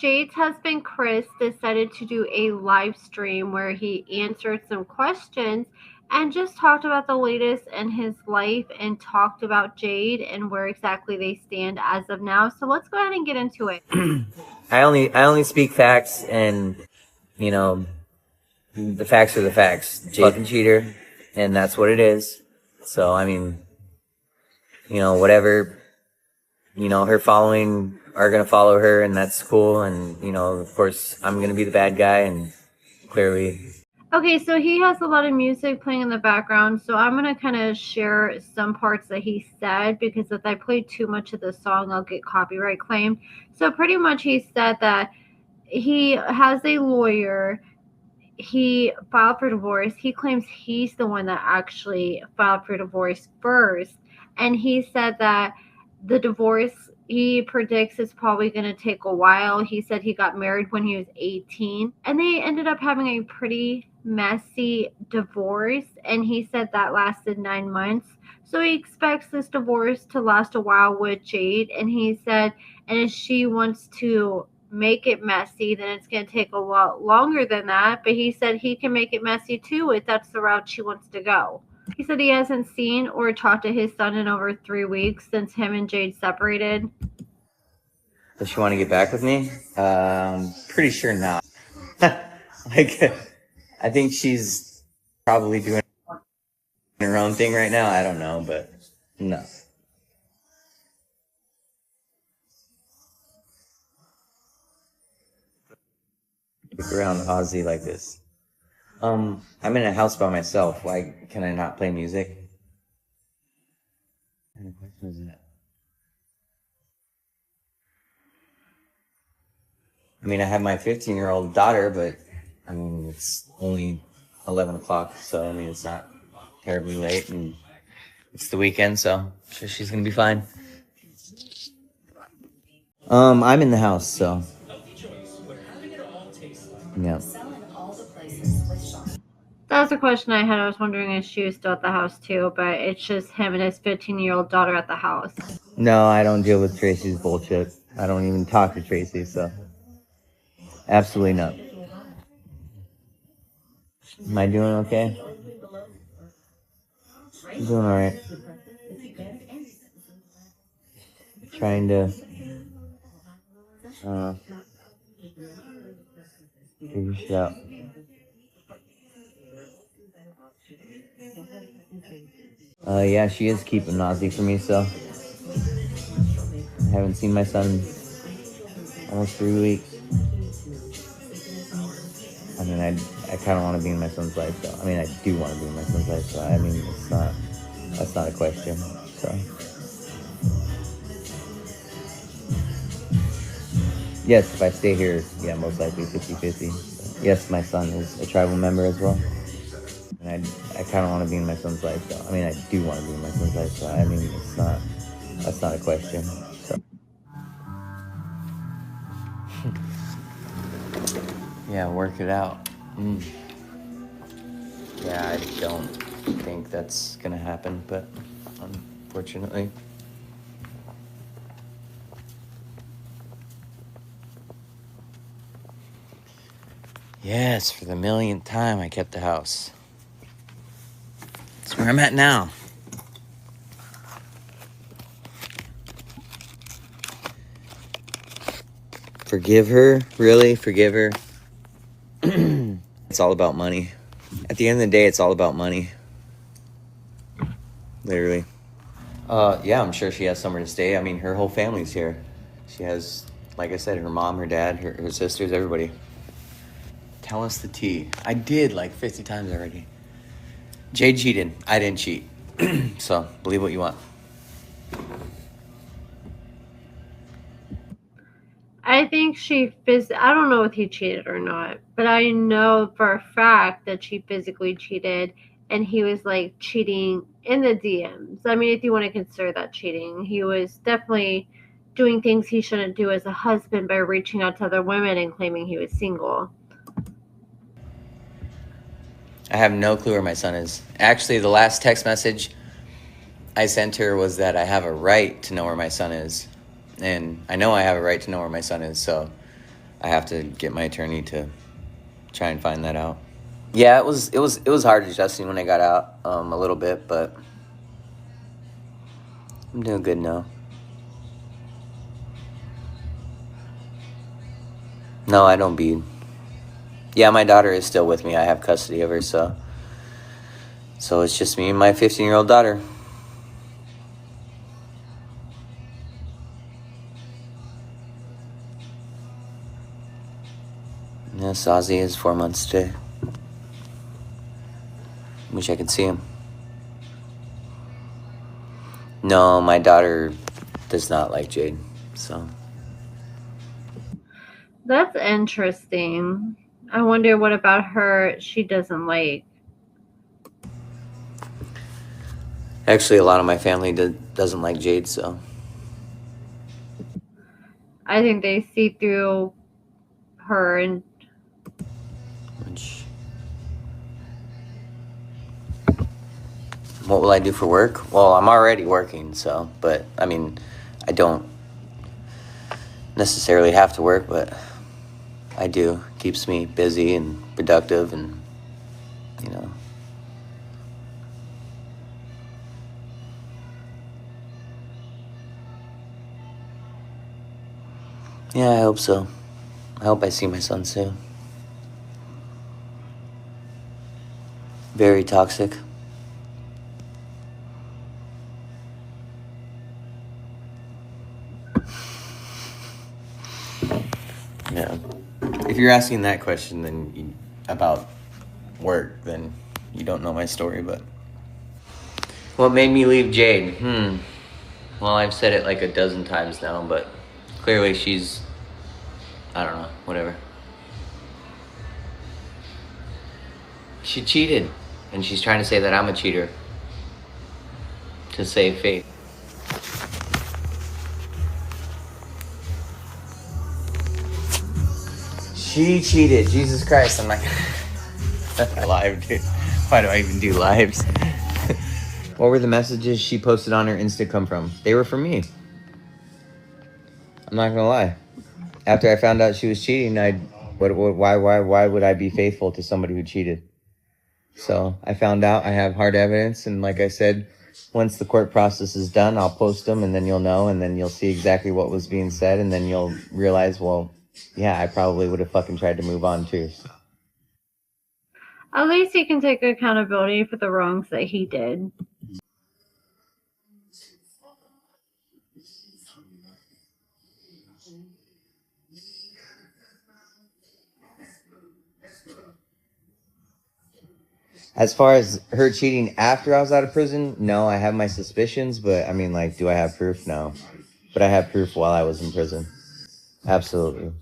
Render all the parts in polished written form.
Jade's husband Chris decided to do a live stream where he answered some questions and just talked about the latest in his life and talked about Jade and where exactly they stand as of now. So let's go ahead and get into it. I only speak facts, and you know, the facts are the facts. Jade's a cheater, and that's what it is. So I mean, whatever, her following are gonna follow her, and that's cool. And of course, I'm gonna be the bad guy, and clearly. Okay, so he has a lot of music playing in the background, so I'm going to kind of share some parts that he said, because if I play too much of the song, I'll get copyright claimed. So pretty much he said that he has a lawyer. He filed for divorce. He claims he's the one that actually filed for divorce first. And he said that the divorce, he predicts, is probably going to take a while. He said he got married when he was 18, and they ended up having a pretty messy divorce, and he said that lasted 9 months. So he expects this divorce to last a while with Jade, and he said, and if she wants to make it messy, then it's going to take a lot longer than that. But he said he can make it messy too if that's the route she wants to go. He said he hasn't seen or talked to his son in over 3 weeks since him and Jade separated. Does she want to get back with me? Pretty sure not. I think she's probably doing her own thing right now. I don't know, but no. Around Ozzy like this. I'm in a house by myself. Why can I not play music? What kind of question is that? I mean, I have my 15-year-old daughter, but I mean, it's only 11 o'clock, so I mean, it's not terribly late, and it's the weekend, so I'm sure she's gonna be fine. I'm in the house, so yeah. That was a question I had. I was wondering if she was still at the house too, but it's just him and his 15-year-old daughter at the house. No, I don't deal with Tracy's bullshit. I don't even talk to Tracy, so absolutely not. Am I doing okay? I'm doing alright. Trying to figure shit out. Yeah, she is keeping Ozzy for me, so I haven't seen my son in almost 3 weeks. I mean, I kind of want to be in my son's life, so I mean, I do want to be in my son's life, so I mean, that's not a question, so. Yes, if I stay here, yeah, most likely 50-50. Yes, my son is a tribal member as well. And I kind of want to be in my son's life, so I mean, I do want to be in my son's life, so I mean, that's not a question, so. Yeah, work it out. Yeah, I don't think that's gonna happen, but unfortunately. Yes, for the millionth time, I kept the house. That's where I'm at now. Forgive her? Really? Forgive her? It's all about money. At the end of the day, it's all about money. Literally. Yeah, I'm sure she has somewhere to stay. I mean, her whole family's here. She has, like I said, her mom, her dad, her sisters, everybody. Tell us the tea. I did like 50 times already. Jade cheated. I didn't cheat. So, believe what you want. I think I don't know if he cheated or not, but I know for a fact that she physically cheated, and he was like cheating in the DMs. I mean, if you want to consider that cheating, he was definitely doing things he shouldn't do as a husband by reaching out to other women and claiming he was single. I have no clue where my son is. Actually, the last text message I sent her was that I have a right to know where my son is. And I know I have a right to know where my son is, so I have to get my attorney to try and find that out. Yeah, it was hard adjusting when I got out a little bit, but I'm doing good now. No, I don't bead. Yeah, my daughter is still with me. I have custody of her, so it's just me and my 15-year-old daughter. Yes, Ozzy is 4 months today. Wish I could see him. No, my daughter does not like Jade, so. That's interesting. I wonder what about her she doesn't like. Actually, a lot of my family doesn't like Jade, so. I think they see through her and. What will I do for work? Well, I'm already working, so, but, I mean, I don't necessarily have to work, but I do. Keeps me busy and productive and, you know. Yeah, I hope so. I hope I see my son soon. Very toxic. Yeah. If you're asking that question then about work, then you don't know my story, but. What made me leave Jade? Well, I've said it like a dozen times now, but clearly she's, I don't know, whatever. She cheated, and she's trying to say that I'm a cheater to save face. She cheated. Jesus Christ. I'm like, live, dude. Why do I even do lives? What were the messages she posted on her Insta come from? They were from me. I'm not gonna lie. After I found out she was cheating, why would I be faithful to somebody who cheated? So I found out I have hard evidence, and like I said, once the court process is done, I'll post them, and then you'll know, and then you'll see exactly what was being said, and then you'll realize, well, yeah, I probably would have fucking tried to move on too. At least he can take accountability for the wrongs that he did. As far as her cheating after I was out of prison, no, I have my suspicions, but I mean, like, do I have proof? No. But I have proof while I was in prison. Absolutely.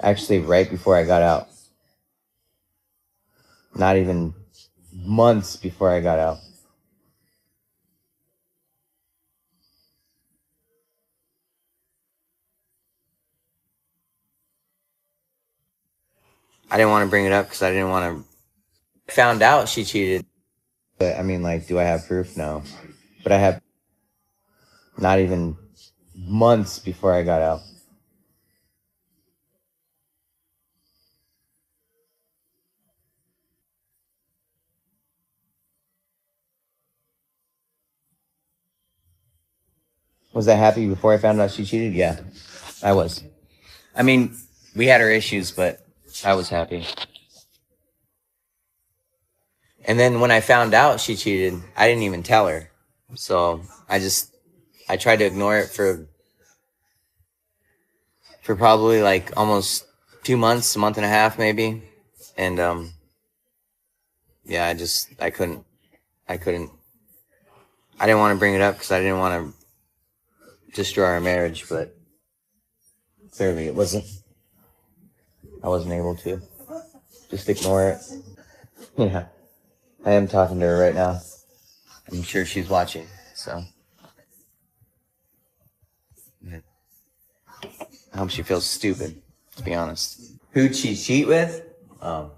Actually, right before I got out. Not even months before I got out. I didn't want to bring it up because I didn't want to. Found out she cheated. But I mean, like, do I have proof? No. But I have not even months before I got out. Was I happy before I found out she cheated? Yeah, I was. I mean, we had our issues, but I was happy. And then when I found out she cheated, I didn't even tell her. So I tried to ignore it for probably like almost 2 months, a month and a half maybe. And yeah, I couldn't. I didn't want to bring it up because I didn't want to destroy our marriage, but clearly I wasn't able to. Just ignore it. Yeah. I am talking to her right now. I'm sure she's watching, so. I hope she feels stupid, to be honest. Who'd she cheat with? Let's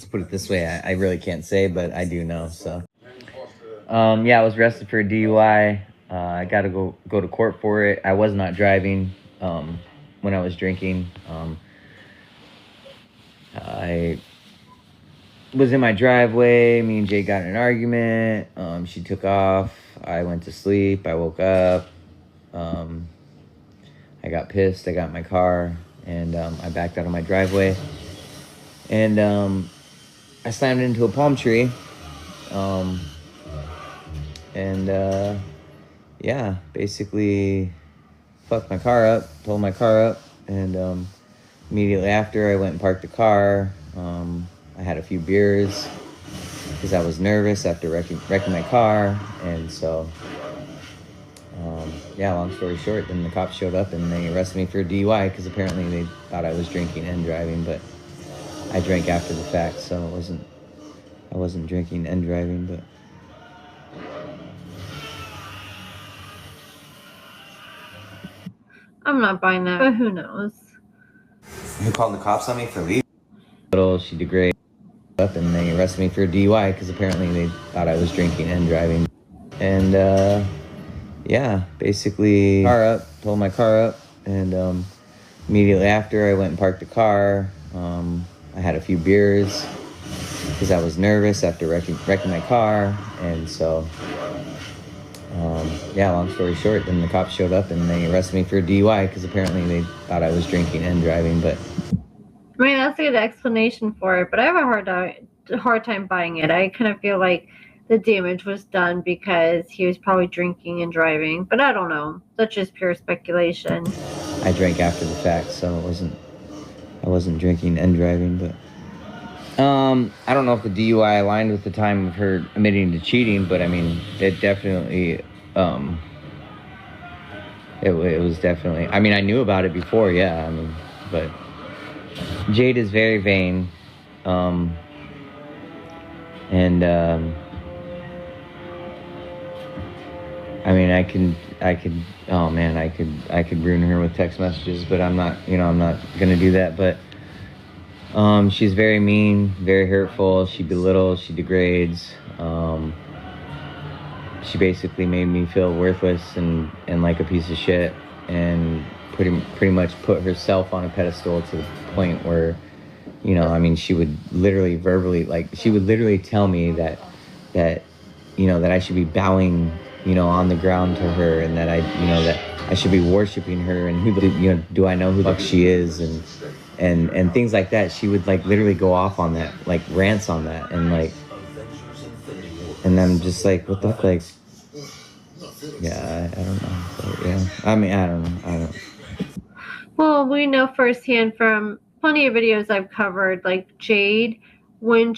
put it this way. I really can't say, but I do know, so. Yeah, I was arrested for a DUI. I got to go to court for it. I was not driving. when I was drinking. I was in my driveway. Me and Jade got in an argument. She took off. I went to sleep. I woke up. I got pissed. I got in my car, and I backed out of my driveway. And I slammed into a palm tree. Yeah, basically fucked my car up, totaled my car up, and immediately after I went and parked the car. I had a few beers because I was nervous after wrecking my car, and so yeah, long story short, then the cops showed up and they arrested me for DUI because apparently they thought I was drinking and driving, but I drank after the fact, so I wasn't drinking and driving, but I'm not buying that, but who knows? who called the cops on me for leaving? She degraded up and they arrested me for DUI because apparently they thought I was drinking and driving, and yeah, basically totaled my car up, and immediately after I went and parked the car. I had a few beers because I was nervous after wrecking my car, and so yeah, long story short, then the cops showed up and they arrested me for DUI because apparently they thought I was drinking and driving, but I mean, that's a good explanation for it, but I have a hard time buying it. I kind of feel like the damage was done because he was probably drinking and driving, but I don't know. That's just pure speculation. I drank after the fact, so I wasn't drinking and driving, but I don't know if the DUI aligned with the time of her admitting to cheating, but I mean, it definitely it was definitely, I mean, I knew about it before, yeah, I mean, but Jade is very vain, and I mean, I could, oh man, I could ruin her with text messages, but I'm not gonna do that. But she's very mean, very hurtful. She belittles, she degrades. She basically made me feel worthless and like a piece of shit, and pretty much put herself on a pedestal to the point where, I mean, she would literally verbally, she would literally tell me that that I should be bowing, on the ground to her, and that that I should be worshiping her, and who do I know who the fuck she is, and things like that. She would literally go off on that, rants on that, and I'm just like, what the fuck, yeah, I don't know, but yeah, I mean, I don't know. Well, we know firsthand from plenty of videos I've covered, Jade, when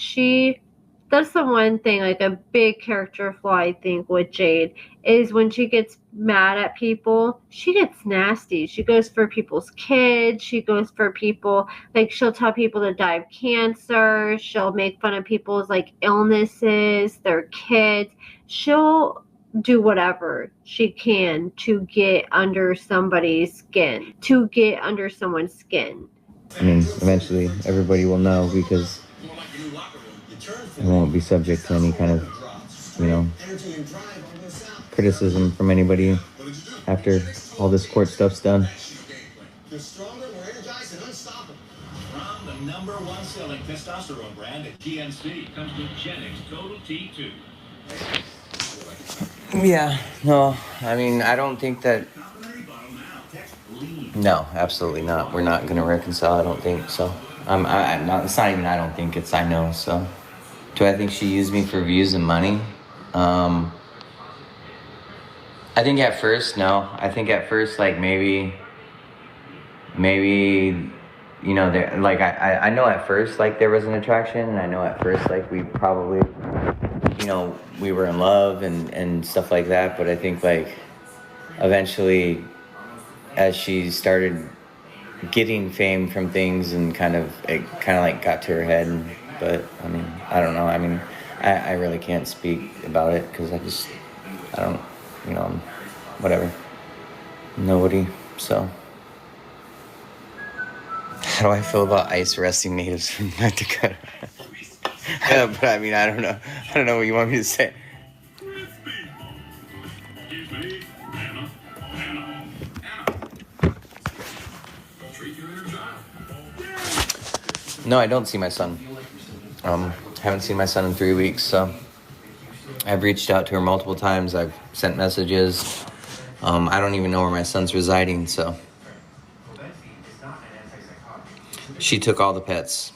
that's the one thing, a big character flaw, I think, with Jade, is when she gets mad at people, she gets nasty. She goes for people's kids. She goes for people, she'll tell people to die of cancer. She'll make fun of people's, illnesses, their kids. She'll do whatever she can to get under somebody's skin, to get under someone's skin. I mean, eventually everybody will know, because I won't be subject to any kind of, criticism from anybody after all this court stuff's done. You're stronger, more energized, and unstoppable. From the #1 selling testosterone brand at GNC comes the Genix Total T2. Yeah, no, I mean, I don't think that. No, absolutely not. We're not going to reconcile, I don't think so. I'm not, it's not even I don't think, it's I know, so. Do I think she used me for views and money? I think at first, no. I think at first, maybe, there, I know at first, there was an attraction, and I know at first, we probably, we were in love and stuff like that, but I think, eventually, as she started getting fame from things, and it got to her head, but, I mean, I don't know, I mean, I really can't speak about it, because I don't, whatever, nobody, so. How do I feel about ICE arresting natives from North Dakota? But I mean, I don't know what you want me to say. No, I don't see my son. Haven't seen my son in 3 weeks, so I've reached out to her multiple times. I've sent messages. I don't even know where my son's residing, so she took all the pets.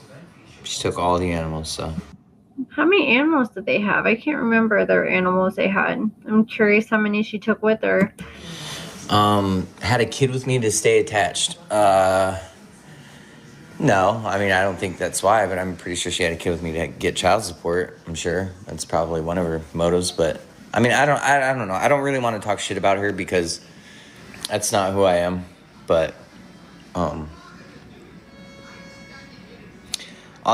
She took all the animals, so. How many animals did they have? I can't remember their animals they had. I'm curious how many she took with her. Had a kid with me to stay attached. No, I mean, I don't think that's why, but I'm pretty sure she had a kid with me to get child support. I'm sure that's probably one of her motives, but I mean, I don't know. I don't really want to talk shit about her because that's not who I am, but, all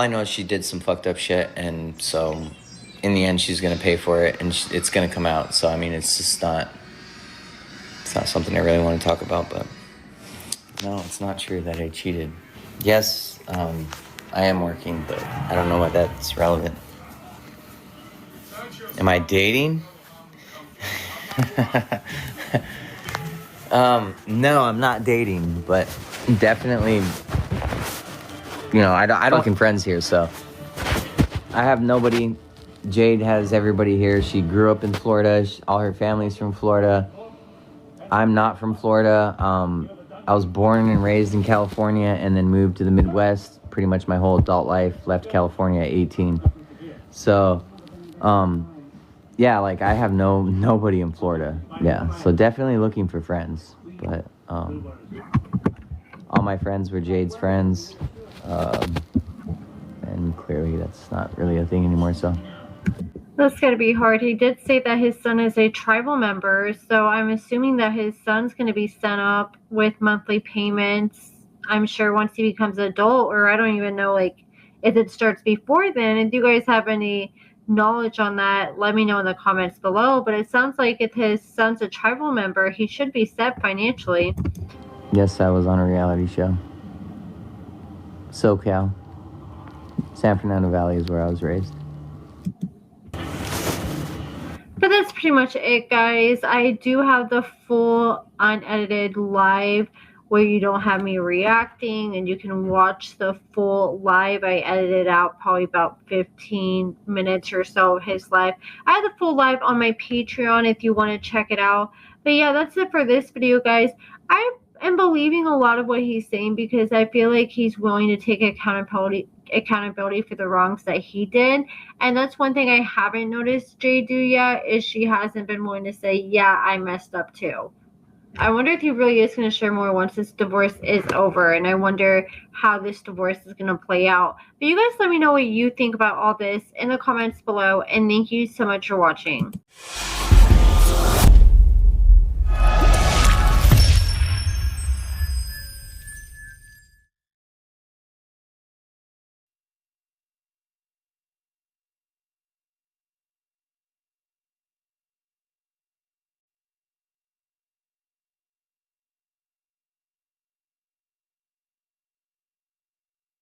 I know is she did some fucked up shit, and so in the end, she's gonna pay for it, and it's gonna come out. So I mean, it's not something I really want to talk about. But no, it's not true that I cheated. Yes, I am working, but I don't know why that's relevant. Am I dating? No, I'm not dating, but definitely. You know, I don't fucking friends here, so I have nobody. Jade has everybody here. She grew up in Florida. All her family's from Florida. I'm not from Florida. I was born and raised in California and then moved to the Midwest pretty much my whole adult life. Left California at 18. So, yeah, like I have nobody in Florida. Yeah, so definitely looking for friends. But all my friends were Jade's friends. And clearly that's not really a thing anymore, so. That's going to be hard. He did say that his son is a tribal member, so I'm assuming that his son's going to be set up with monthly payments. I'm sure once he becomes an adult, or I don't even know, like, if it starts before then. If you guys have any knowledge on that, let me know in the comments below. But it sounds like if his son's a tribal member, he should be set financially. Yes, I was on a reality show. SoCal. San Fernando Valley is where I was raised. But that's pretty much it, guys. I do have the full unedited live where you don't have me reacting, and you can watch the full live. I edited out probably about 15 minutes or so of his live. I have the full live on my Patreon if you want to check it out. But yeah, that's it for this video, guys. I am believing a lot of what he's saying because I feel like he's willing to take accountability for the wrongs that he did. And that's one thing I haven't noticed Jade do yet, is she hasn't been willing to say, yeah, I messed up too. I wonder if he really is going to share more once this divorce is over, and I wonder how this divorce is going to play out. But you guys let me know what you think about all this in the comments below, and thank you so much for watching.